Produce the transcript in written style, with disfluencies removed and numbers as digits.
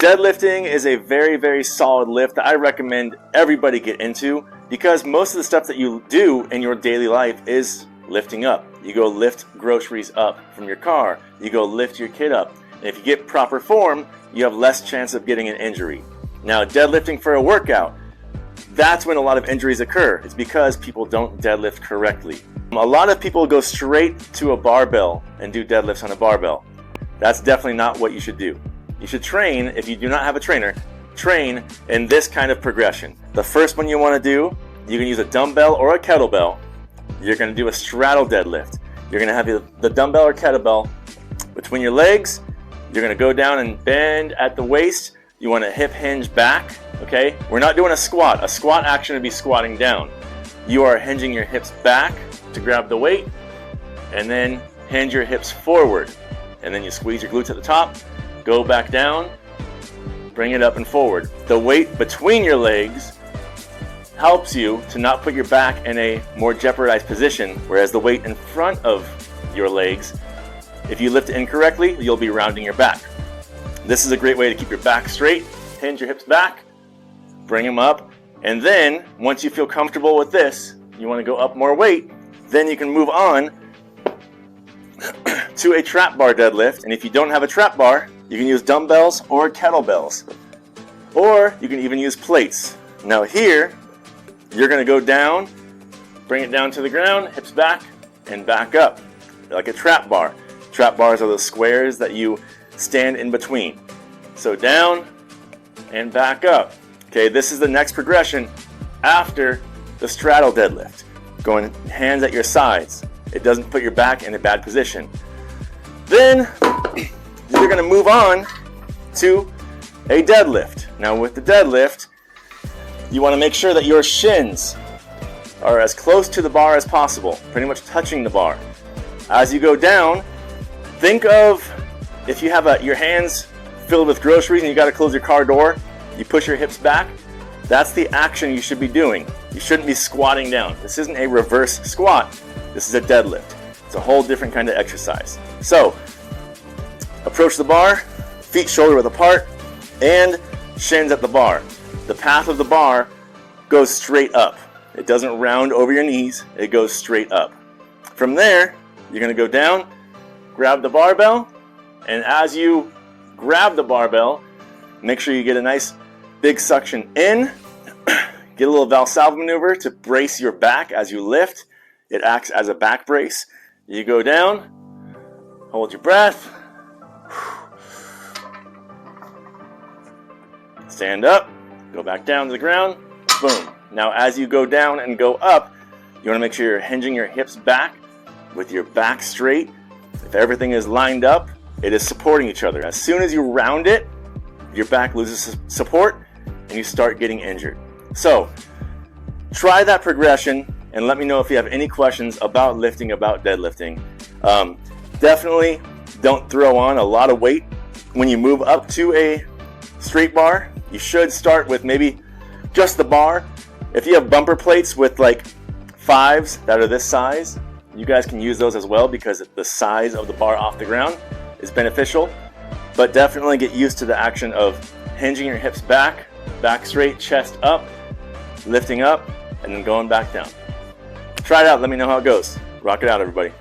Deadlifting is a very, very solid lift that I recommend everybody get into, because most of the stuff that you do in your daily life is lifting up. You go lift groceries up from your car. You go lift your kid up. And if you get proper form, you have less chance of getting an injury. Now, deadlifting for a workout, that's when a lot of injuries occur. It's because people don't deadlift correctly. A lot of people go straight to a barbell and do deadlifts on a barbell. That's definitely not what you should do. You should train, if you do not have a trainer, train in this kind of progression. The first one you want to do, you can use a dumbbell or a kettlebell. You're going to do a straddle deadlift. You're going to have the dumbbell or kettlebell between your legs. You're going to go down and bend at the waist. You want to hip hinge back, okay? We're not doing a squat. A squat action would be squatting down. You are hinging your hips back to grab the weight, and then hinge your hips forward. And then you squeeze your glutes at the top, go back down, bring it up and forward. The weight between your legs helps you to not put your back in a more jeopardized position, whereas the weight in front of your legs, if you lift it incorrectly, you'll be rounding your back. This is a great way to keep your back straight. Hinge your hips back, bring them up, and then once you feel comfortable with this, you want to go up more weight, then you can move on to a trap bar deadlift. And if you don't have a trap bar, you can use dumbbells or kettlebells, or you can even use plates. Now here, you're going to go down, bring it down to the ground, hips back, and back up, like a trap bar. Trap bars are those squares that you stand in between. So down and back up. Okay, this is the next progression after the straddle deadlift. Going hands at your sides. It doesn't put your back in a bad position. Then you're going to move on to a deadlift. Now with the deadlift, you want to make sure that your shins are as close to the bar as possible, pretty much touching the bar. As you go down, think of if you have your hands filled with groceries and you got to close your car door, you push your hips back. That's the action you should be doing. You shouldn't be squatting down. This isn't a reverse squat. This is a deadlift. It's a whole different kind of exercise. So, approach the bar, feet shoulder width apart, and shins at the bar. The path of the bar goes straight up. It doesn't round over your knees. It goes straight up. From there, you're going to go down, grab the barbell, and as you grab the barbell, make sure you get a nice big suction in. Get a little Valsalva maneuver to brace your back as you lift. It acts as a back brace. You go down, hold your breath, stand up, go back down to the ground, boom. Now as you go down and go up, you want to make sure you're hinging your hips back with your back straight. If everything is lined up, it is supporting each other. As soon as you round it, your back loses support and you start getting injured. So try that progression and let me know if you have any questions about lifting, about deadlifting. Definitely don't throw on a lot of weight. When you move up to a straight bar, you should start with maybe just the bar. If you have bumper plates with like 5s that are this size, you guys can use those as well because the size of the bar off the ground is beneficial. But definitely get used to the action of hinging your hips back, back straight, chest up, lifting up, and then going back down. Try it out. Let me know how it goes. Rock it out, everybody.